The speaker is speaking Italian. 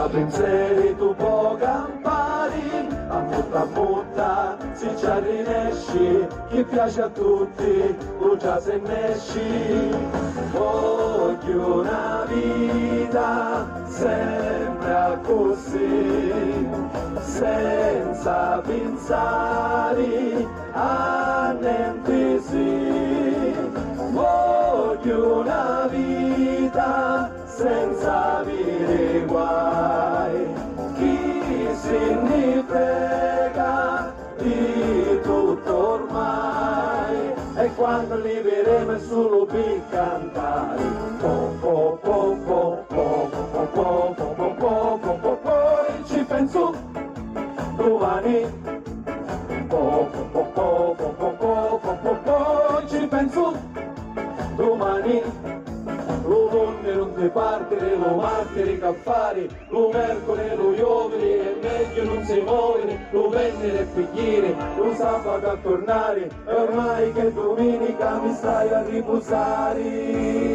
senza pensieri tu puoi campare, a mutta si ci arrinesci, chi piace a tutti, tu già se ne esci. Voglio una vita sempre così, senza pensare a niente sì. Voglio una vita senza avere guai, chi se ne frega di tutto ormai, e quando li vedremo solo per cantare. Ci penso domani, ci penso domani. Lo donne non ti partere, lo martiri caffari, lo mercoledì, lo iovere, è meglio non si muovere, lo vendere e pigliere, lo sabato a tornare, e ormai che domenica mi stai a riposare.